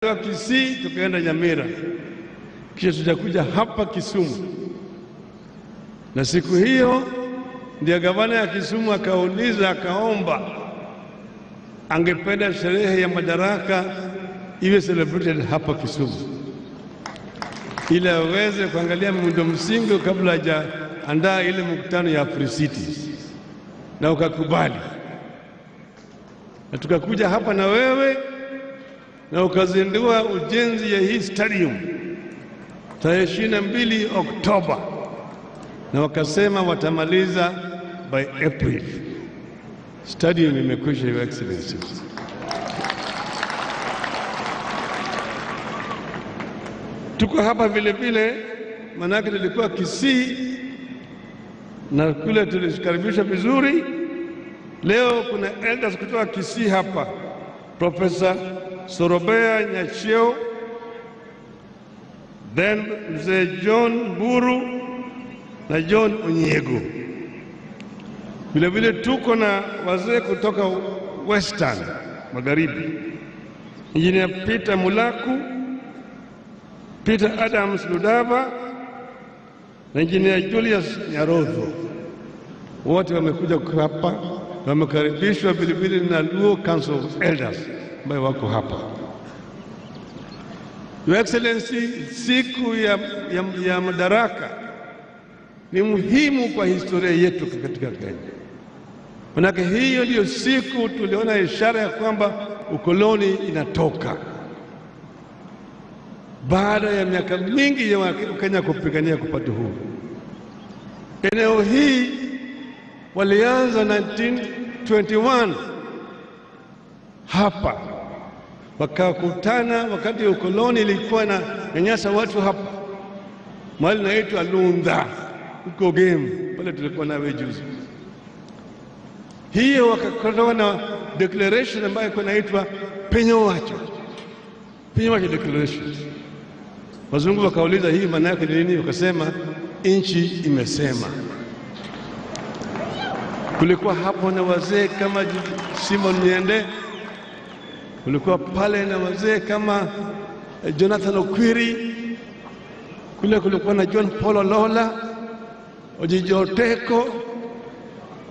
Kisii tukaenda Nyamira, kisha tutakuja hapa Kisumu. Na siku hiyo ndio gavana ya Kisumu akaomba angependa sherehe ya Madaraka iwe celebrated hapa Kisumu, ili aweze kuangalia muundo msingi kabla hajaandaa ile mkutano ya Free City, na ukakubali. Na tukakuja hapa na wewe na ukazindua ujenzi ya hii stadium tarehe 22 Oktoba, na wakasema watamaliza by April. Stadium imekwisha, Your Excellency. Tuko hapa vile vile, manake tulikuwa Kisii na kule tulikaribisha vizuri. Leo kuna elders kutoka Kisii hapa, Professor Sorobea Nyacheo, then Mzee John Buru na John Onyego. Vile vile tuko na wazee kutoka Western Magharibi, Engineer Peter Mulaku, Peter Adams Ludava na Engineer Julius Nyarodho. Wote wamekuja hapa, wamekaribishwa vile vile na Luo Council of Elders ambao wako hapa. Your Excellency, siku ya Madaraka ni muhimu kwa historia yetu katika Kenya. Manake hiyo ndio siku tuliona ishara ya kwamba ukoloni inatoka, baada ya miaka mingi ya Kenya kupigania kupata uhuru. Eneo hii walianza 1921 hapa, wakakutana wakati ukoloni ilikuwa na nyanyasa watu hapa, mahali naitwa Lunda huko Game, pale tulikuwa nawe juzi. Hiyo wakakutana na declaration ambayo ilikuwa inaitwa Penyowacho Declaration. Wazungu wakauliza hii maana yake nini, wakasema nchi imesema. Kulikuwa hapo na wazee kama Simon Nyende, kulikuwa pale na wazee kama Jonathan Okwiri, kulikuwa na John Paul Lola, Ojijo Teko.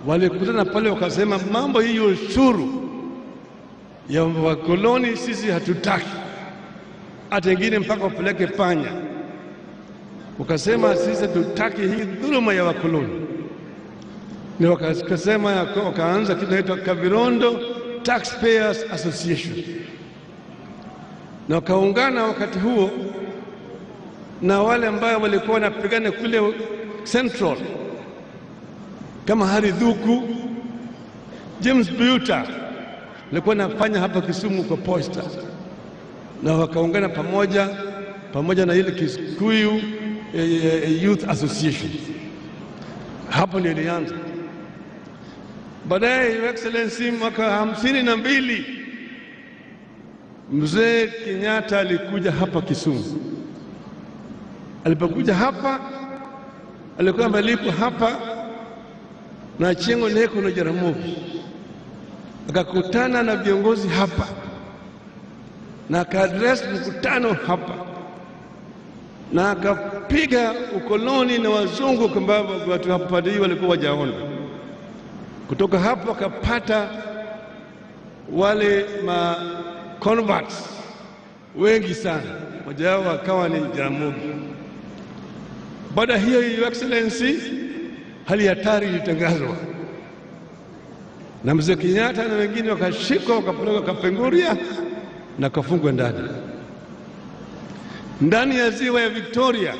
Walikutana pale wakasema mambo hii ushuru ya wakoloni sisi hatutaki, hata wengine mpaka wapeleke panya. Wakasema sisi hatutaki hii dhuluma ya wakoloni. Na wakasema wakaanza kitu inaitwa Kavirondo Taxpayers Association, na wakaungana wakati huo na wale ambao walikuwa wanapigana kule Central kama Hari Dhuku, James Buta alikuwa anafanya hapa Kisumu kwa posta, na wakaungana pamoja na ile Kikuyu Youth Association. Hapo ndio ilianza. Baadaye, Your Excellency, mwaka 52 Mzee Kenyatta alikuja hapa Kisumu. Alipokuja hapa alikuwa ameliko hapa na Chengo Neko na Jaramogi, akakutana na viongozi hapa na akaadress mkutano hapa, na akapiga ukoloni na wazungu kwamba watu hapa walikuwa wajaona. Kutoka hapo akapata wale converts wengi sana, mmoja wao akawa ni Jaramogi. Baada hiyo, Your Excellency, hali hatari ilitangazwa na Mzee Kenyatta na wengine wakashikwa, wakapelekwa Kapenguria na kafungwa ndani ya ziwa ya Victoria.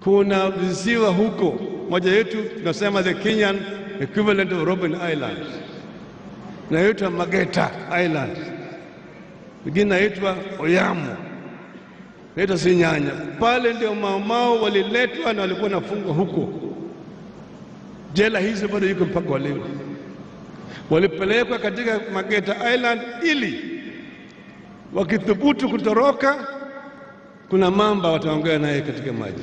Kuna visiwa huko, moja yetu tunasema the Kenyan equivalent of Robben Island, na inaitwa Mageta Island, ingine inaitwa Oyamo, inaitwa Sinyanya. Pale ndio Mau waliletwa na walikuwa nafungwa huko. Jela hizo bado yuko mpaka leo. Walipelekwa katika Mageta Island ili wakithubutu kutoroka, kuna mamba wataongea naye katika maji.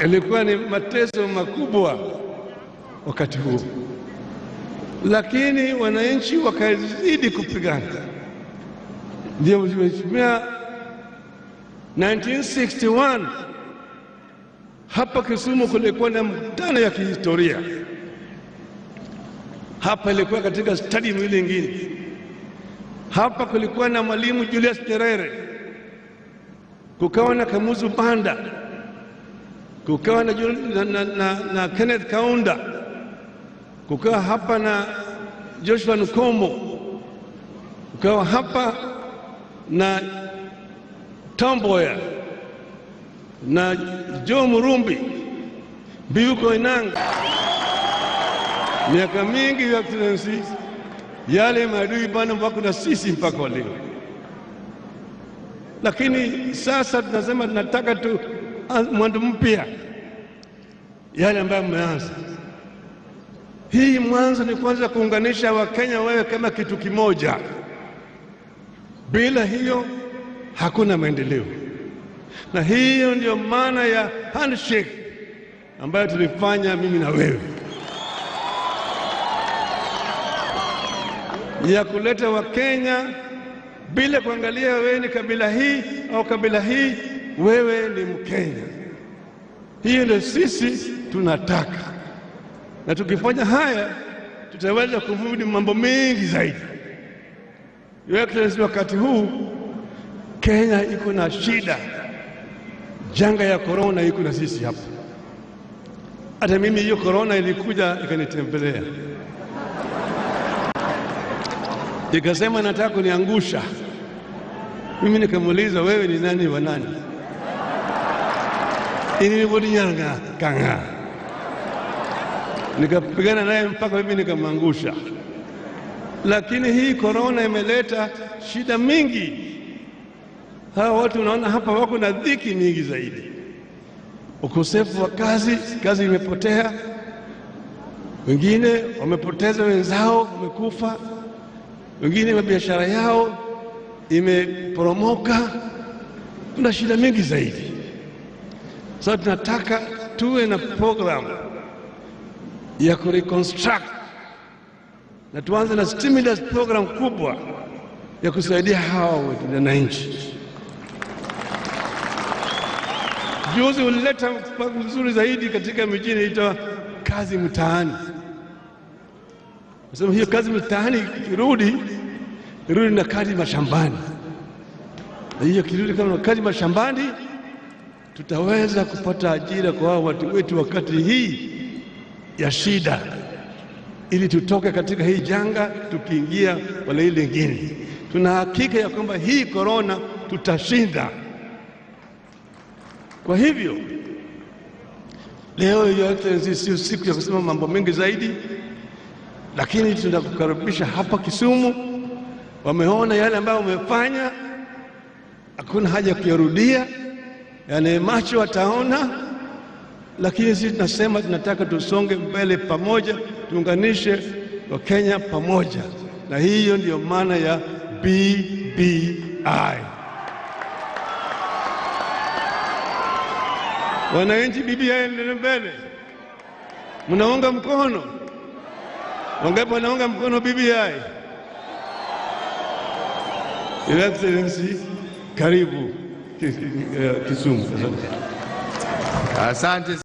Ilikuwa ni mateso makubwa wakati huo. lakini wananchi wakazidi kupigana. Ndio mheshimiwa 1961 hapa Kisumu kulikuwa na mkutano ya kihistoria. Hapa ilikuwa katika stadium ile nyingine. Hapa kulikuwa na Mwalimu Julius Nyerere, kukawa na Kamuzu Banda, kukawa na Kenneth Kaunda, kukawa hapa na Joshua Nkomo, kukawa hapa na Tom Mboya na Joe Murumbi, Mbiu Koinange. Miaka mingi ya Excellency, yale maadui bado wako na sisi mpaka leo. Lakini sasa tunasema tunataka tu mwanzo mpya, yale ambayo mmeanza. Hii mwanzo ni kwanza kuunganisha Wakenya wewe kama kitu kimoja. Bila hiyo hakuna maendeleo. Na hiyo ndio maana ya handshake ambayo tulifanya mimi na wewe, ya kuleta Wakenya bila kuangalia wewe ni kabila hii au kabila hii, wewe ni Mkenya. Hiyo ndio sisi tunataka, na tukifanya haya tutaweza kumudu mambo mengi zaidi. Your Excellency, wakati huu Kenya iko na shida, janga ya corona iko na sisi hapa. Hata mimi hiyo corona ilikuja ikanitembelea, ikasema nataka kuniangusha. Mimi nikamuuliza, wewe ni nani wa nani? Inibodinyanga kanga, nikapigana naye mpaka mimi nikamangusha. Lakini hii corona imeleta shida mingi. Hawa watu unaona hapa wako na dhiki mingi zaidi, ukosefu wa kazi imepotea, wengine wamepoteza wenzao, wamekufa, wengine biashara yao imeporomoka. Kuna shida mingi zaidi. Sasa tunataka tuwe na program ya kureconstruct, na tuanze na stimulus program kubwa ya kusaidia hawa wananchi. Juzi ulileta mpango mzuri zaidi katika mijini inaitwa kazi mtaani. Nasema hiyo kazi mtaani kirudi na kazi mashambani. Na hiyo kirudi kama kazi mashambani, tutaweza kupata ajira kwa hao watu wetu wakati hii ya shida, ili tutoke katika hii janga tukiingia wale ile nyingine. Tuna hakika ya kwamba hii corona tutashinda. Kwa hivyo leo Your Excellency, sio siku ya kusema mambo mengi zaidi, lakini tunakukaribisha hapa Kisumu. Wameona yale ambayo umefanya, hakuna haja ya kuyarudia, yani macho wataona. Lakini sisi tunasema tunataka tusonge mbele pamoja, tuunganishe Wakenya pamoja, na hiyo ndio maana ya BBI. Wananchi, BBI ndio mbele. Mnaunga mkono? Wangapi wanaunga mkono BBI? Your Excellency, karibu Kisumu. Asante.